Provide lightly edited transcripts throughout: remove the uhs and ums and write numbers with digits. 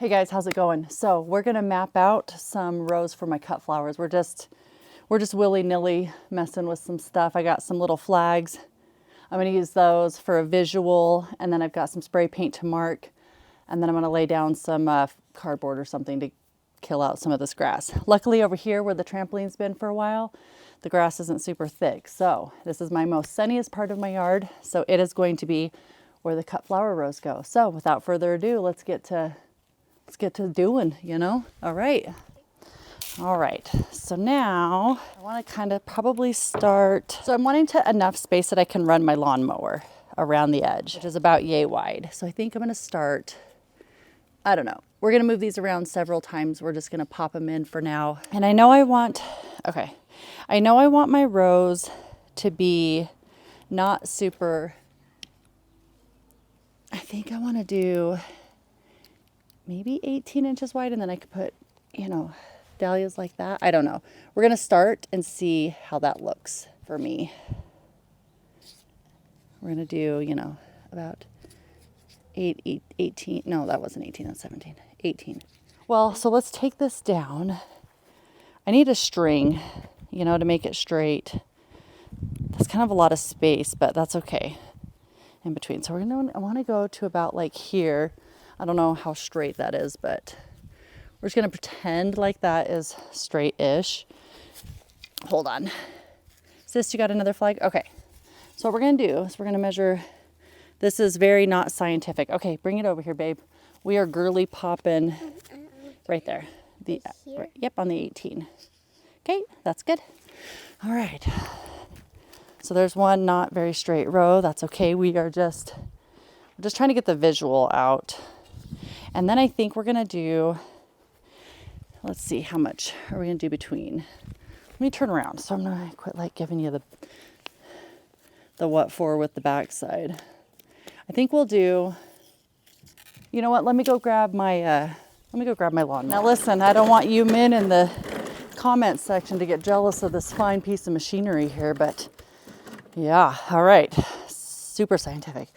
Hey guys, how's it going? So we're gonna map out some rows for my cut flowers. We're just willy-nilly messing with some stuff. I got some little flags. I'm gonna use those for a visual, and then I've got some spray paint to mark, and then I'm gonna lay down some cardboard or something to kill out some of this grass. Luckily over here where the trampoline's been for a while, the grass isn't super thick. So this is my most sunniest part of my yard. So it is going to be where the cut flower rows go. So without further ado, let's get to doing, you know? All right. So now I want to kind of probably start. So I'm wanting to enough space that I can run my lawnmower around the edge, which is about yay wide. So I think I'm going to start, I don't know. We're going to move these around several times. We're just going to pop them in for now. And I know I want my rows to be not super, I think I want to do maybe 18 inches wide, and then I could put, you know, dahlias like that. I don't know. We're going to start and see how that looks for me. We're going to do, you know, about 18. No, that wasn't 18. That's 17. 18. Well, so let's take this down. I need a string, you know, to make it straight. That's kind of a lot of space, but that's okay in between. So I want to go to about like here. I don't know how straight that is, but we're just going to pretend like that is straight-ish. Hold on. Sis, you got another flag? Okay. So what we're going to do is we're going to measure. This is very not scientific. Okay, bring it over here, babe. We are girly popping right there. Yep, on the 18. Okay, that's good. All right. So there's one not very straight row. That's okay. We're just trying to get the visual out. And then I think we're going to do, let's see, how much are we going to do between? Let me turn around. So I'm going to quit like giving you the what for with the backside. I think we'll do, you know what? Let me go grab my lawnmower. Now listen, I don't want you men in the comments section to get jealous of this fine piece of machinery here, but yeah, all right. Super scientific.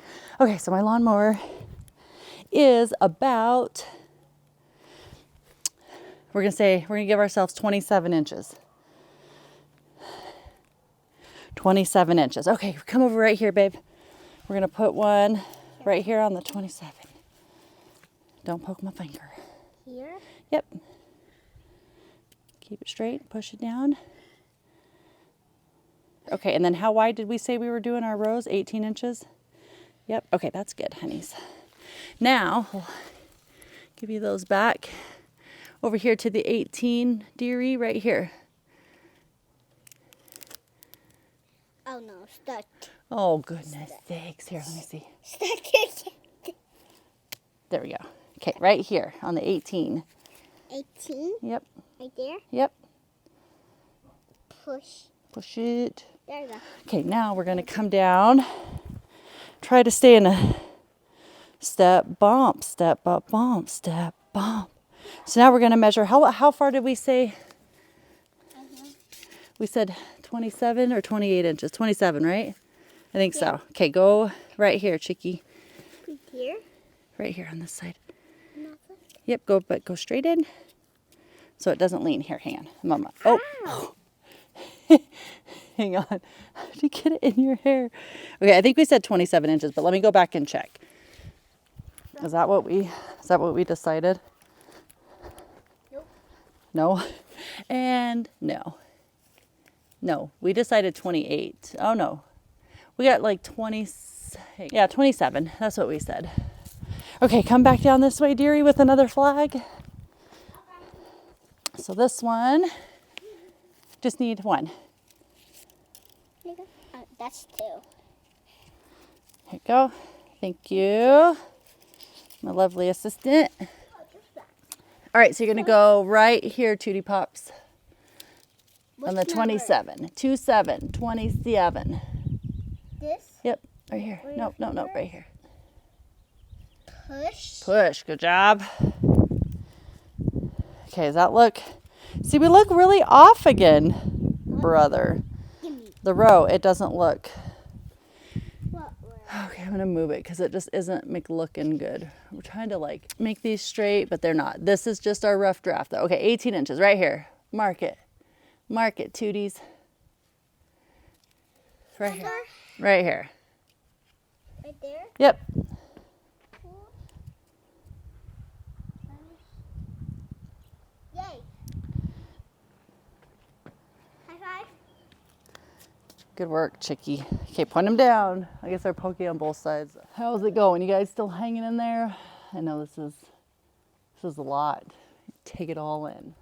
Okay, so my lawnmower is about, we're gonna give ourselves 27 inches. 27 inches. Okay, come over right here, babe. We're gonna put one right here on the 27. Don't poke my finger. Here? Yep. Keep it straight, push it down. Okay, and then how wide did we say we were doing our rows? 18 inches? Yep, okay, that's good, honeys. Now, we'll give you those back over here to the 18, dearie, right here. Oh no, stuck. Oh, goodness sakes. Here, let me see. Stuck. There we go. Okay, right here on the 18. 18? Yep. Right there? Yep. Push. It. There you go. Okay, now we're going to come down. Try to stay in a step, bump, step up, bump, step, bump. So now we're going to measure. How far did we say? We said 27 or 28 inches. 27, right? I think so. Okay, go right here, chickie. Here? Right here on this side. Nothing. Yep, go straight in. So it doesn't lean. Here, hang on. Mama. Oh. Hang on. How did you get it in your hair? Okay, I think we said 27 inches, but let me go back and check. Is that what we decided? Nope. No? And no. No, we decided 28. Oh no. We got like 20. Yeah, 27. That's what we said. Okay, come back down this way, dearie, with another flag. Okay. So this one, just need one. Here you go. That's 2. Here you go. Thank you, my lovely assistant. All right, so you're gonna go right here, Tootie Pops. On the 27. 27. 27. This? Yep, right here. Nope, right here. Push. Push, good job. Okay, does that look? See, we look really off again, brother. Gimme. The row, it doesn't look. What row? Okay, I'm gonna move it because it just isn't looking good. We're trying to like make these straight, but they're not. This is just our rough draft though. Okay, 18 inches right here. Mark it. Mark it, tooties. Right here. Right here. Right there? Yep. Yay. High five. Good work, Chicky. Okay, point them down. I guess they're pokey on both sides. How's it going? You guys still hanging in there? I know this is a lot. Take it all in.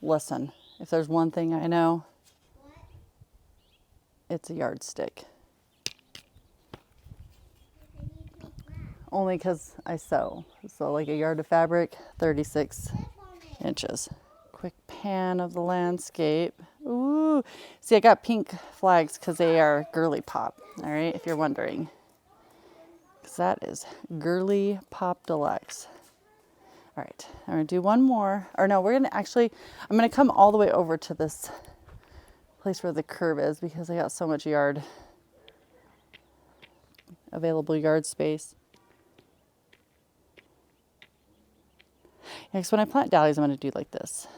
Listen, if there's one thing I know, it's a yardstick. Only because I sew. So like a yard of fabric, 36 inches. Quick pan of the landscape. Ooh, see I got pink flags because they are Girly Pop, all right, if you're wondering. Because that is Girly Pop Deluxe. All right, I'm gonna do one more. Or no, I'm gonna come all the way over to this place where the curve is because I got so much available yard space. Next, when I plant dahlias, I'm gonna do like this.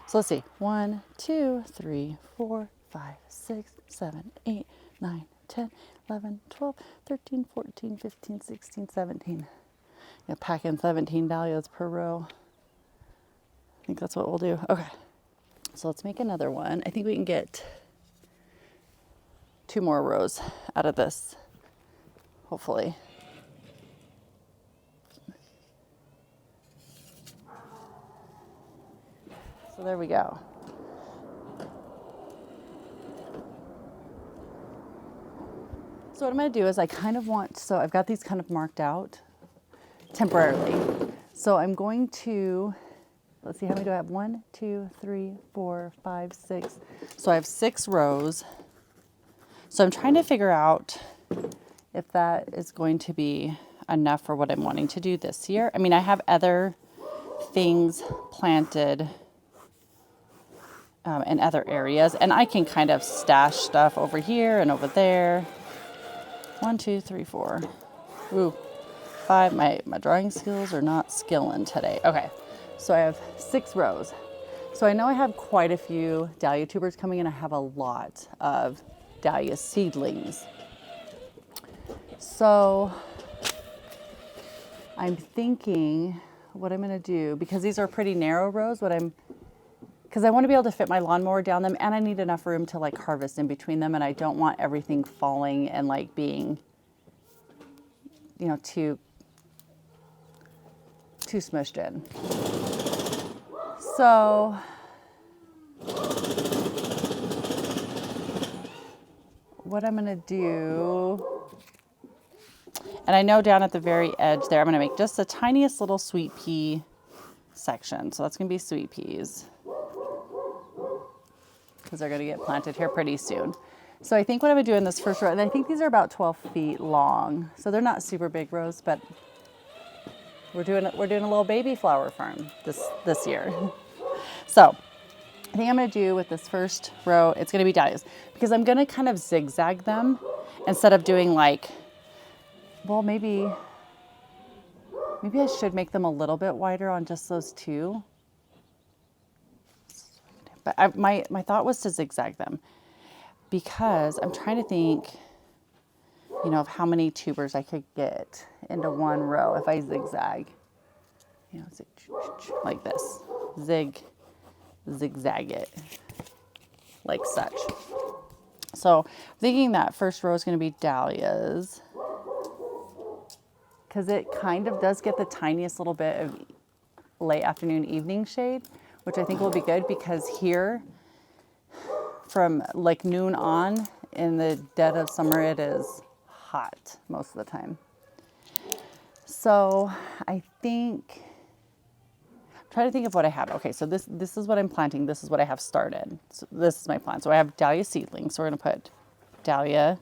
So let's see. 1, 2, 3, 4, 5, 6, 7, 8, 9, 10, 11, 12, 13, 14, 15, 16, 17. I'm gonna pack in 17 dahlias per row. I think that's what we'll do. Okay. So let's make another one. I think we can get 2 more rows out of this, hopefully. So there we go. So what I'm going to do is so I've got these kind of marked out temporarily. So I'm going to, let's see, how many do I have? 1, 2, 3, 4, 5, 6. So I have 6 rows. So I'm trying to figure out if that is going to be enough for what I'm wanting to do this year. I mean, I have other things planted in other areas, and I can kind of stash stuff over here and over there. 1, 2, 3, 4. Ooh, 5. My drawing skills are not skilling today. Okay, so I have 6 rows. So I know I have quite a few dahlia tubers coming in. I have a lot of dahlia seedlings. So I'm thinking what I'm gonna do, because these are pretty narrow rows, because I want to be able to fit my lawnmower down them, and I need enough room to like harvest in between them, and I don't want everything falling and like being, too smushed in. So what I'm gonna do, and I know down at the very edge there, I'm gonna make just the tiniest little sweet pea section. So that's gonna be sweet peas, because they're going to get planted here pretty soon. So I think what I'm going to do in this first row, and I think these are about 12 feet long, so they're not super big rows, but we're doing a little baby flower farm this year. So I think I'm going to do with this first row, it's going to be dahlias, because I'm going to kind of zigzag them instead of doing like, well, maybe I should make them a little bit wider on just those 2. But my thought was to zigzag them, because I'm trying to think, of how many tubers I could get into one row if I zigzag, like this, zigzag it like such. So I'm thinking that first row is going to be dahlias, because it kind of does get the tiniest little bit of late afternoon evening shade, which I think will be good, because here from like noon on in the dead of summer, it is hot most of the time. So I think, I'm trying to think of what I have. Okay, so this is what I'm planting. This is what I have started. So this is my plan. So I have dahlia seedlings. So we're gonna put dahlia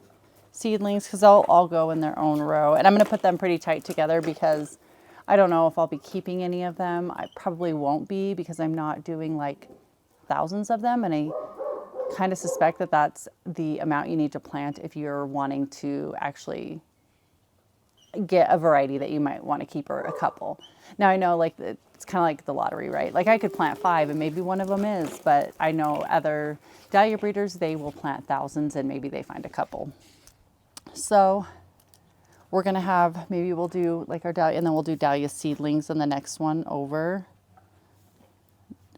seedlings, because they'll all go in their own row. And I'm gonna put them pretty tight together, because I don't know if I'll be keeping any of them. I probably won't be, because I'm not doing like thousands of them, and I kind of suspect that that's the amount you need to plant if you're wanting to actually get a variety that you might want to keep, or a couple. Now I know, like, it's kind of like the lottery, right? Like I could plant 5 and maybe one of them is, but I know other dahlia breeders, they will plant thousands and maybe they find a couple. So we're gonna have, maybe we'll do like our dahlia, and then we'll do dahlia seedlings in the next one over.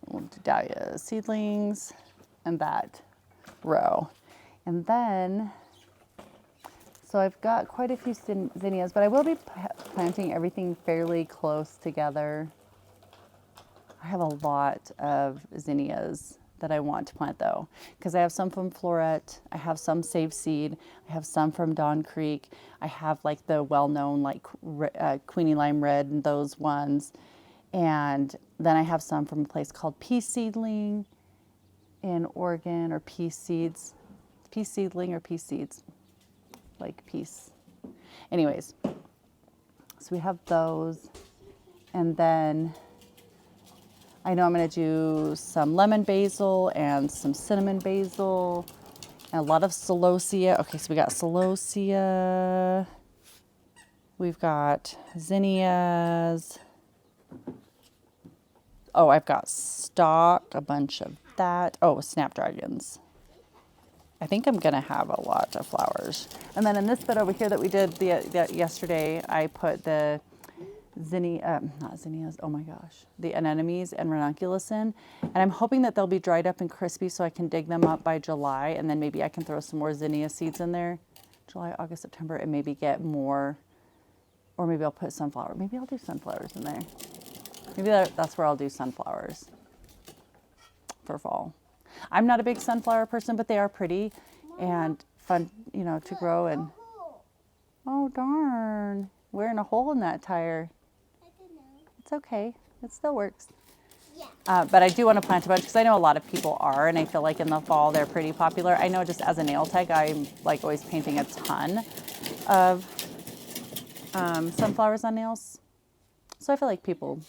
We'll do dahlia seedlings and that row. And then, so I've got quite a few zinnias, but I will be planting everything fairly close together. I have a lot of zinnias that I want to plant though, because I have some from Floret, I have some Save Seed, I have some from Dawn Creek, I have like the well-known like Queenie Lime Red and those ones, and then I have some from a place called Peace Seedling in Oregon, or Peace Seeds, Peace Seedling or Peace Seeds, like peace. Anyways, so we have those, and then I know I'm going to do some lemon basil and some cinnamon basil and a lot of celosia. Okay, so we got celosia, we've got zinnias. Oh, I've got stock, a bunch of that. Oh, snapdragons. I think I'm gonna have a lot of flowers. And then in this bed over here that we did yesterday, I put the not zinnias, oh my gosh, the anemones and ranunculus in. And I'm hoping that they'll be dried up and crispy so I can dig them up by July, and then maybe I can throw some more zinnia seeds in there. July, August, September, and maybe get more, or maybe I'll put sunflower. Maybe I'll do sunflowers in there. Maybe that's where I'll do sunflowers for fall. I'm not a big sunflower person, but they are pretty and fun, you know, to grow. And oh darn, we're in a hole in that tire. I don't know. It's okay, it still works. Yeah. But I do want to plant a bunch because I know a lot of people are, and I feel like in the fall they're pretty popular. I know just as a nail tech, I'm like always painting a ton of sunflowers on nails. So I feel like people,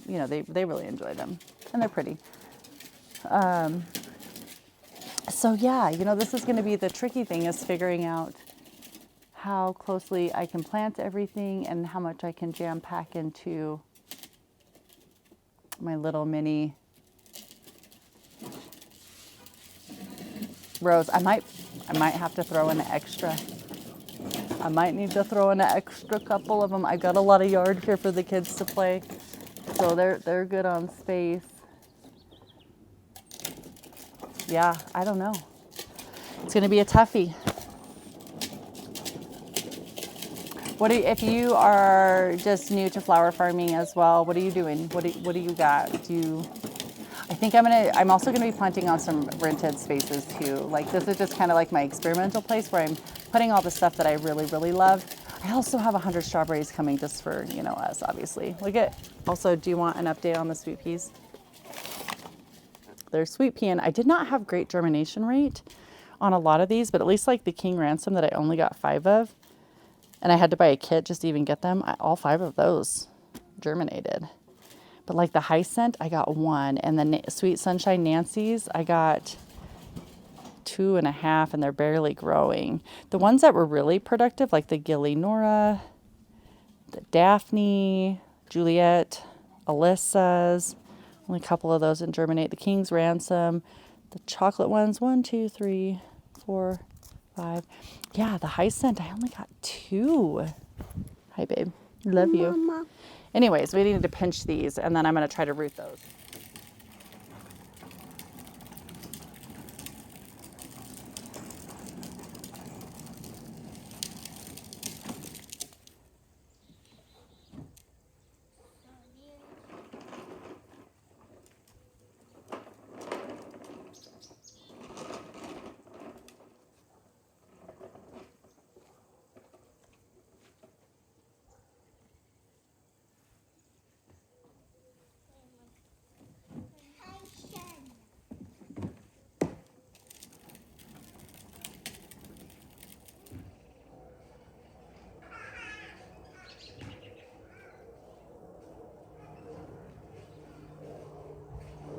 you know, they really enjoy them, and they're pretty. So yeah, you know, this is going to be the tricky thing, is figuring out how closely I can plant everything and how much I can jam pack into my little mini rows. I might have to throw in an extra. I might need to throw in an extra couple of them. I got a lot of yard here for the kids to play, so they're good on space. Yeah, I don't know. It's going to be a toughie. If you are just new to flower farming as well, what are you doing? What do you got? I think I'm also gonna be planting on some rented spaces too. Like this is just kind of like my experimental place where I'm putting all the stuff that I really, really love. I also have 100 strawberries coming just for, you know, us, obviously. Also, do you want an update on the sweet peas? They're sweet pea, and I did not have great germination rate on a lot of these, but at least like the King Ransom that I only got 5 of, and I had to buy a kit just to even get them, all 5 of those germinated. But like the Hyacinth, I got 1, and the Sweet Sunshine Nancy's, I got 2.5, and they're barely growing. The ones that were really productive, like the Gilly Nora, the Daphne, Juliet, Alyssa's, only a couple of those didn't germinate. The King's Ransom, the chocolate ones, 1, 2, 3, 4, 5. Yeah, the Hyacinth, I only got 2. Hi, babe. Love you. Mama. Anyways, we need to pinch these, and then I'm going to try to root those.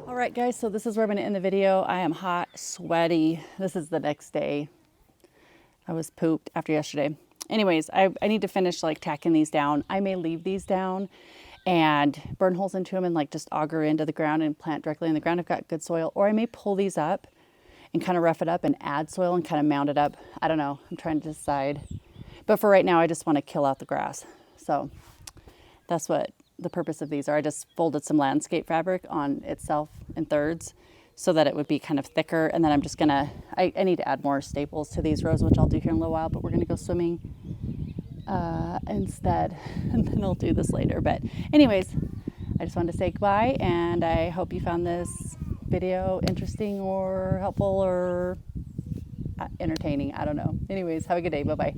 All right, guys, so this is where I'm gonna end the video. I am hot, sweaty. This is the next day. I was pooped after yesterday. Anyways, I need to finish like tacking these down. I may leave these down and burn holes into them and like just auger into the ground and plant directly in the ground. I've got good soil. Or I may pull these up and kind of rough it up and add soil and kind of mound it up. I don't know. I'm trying to decide. But for right now, I just want to kill out the grass. So that's what the purpose of these are. I just folded some landscape fabric on itself in thirds so that it would be kind of thicker. And then I'm just gonna, I need to add more staples to these rows, which I'll do here in a little while, but we're gonna go swimming instead, and then I'll do this later. But anyways, I just wanted to say goodbye, and I hope you found this video interesting or helpful or entertaining. I don't know. Anyways, have a good day. Bye-bye.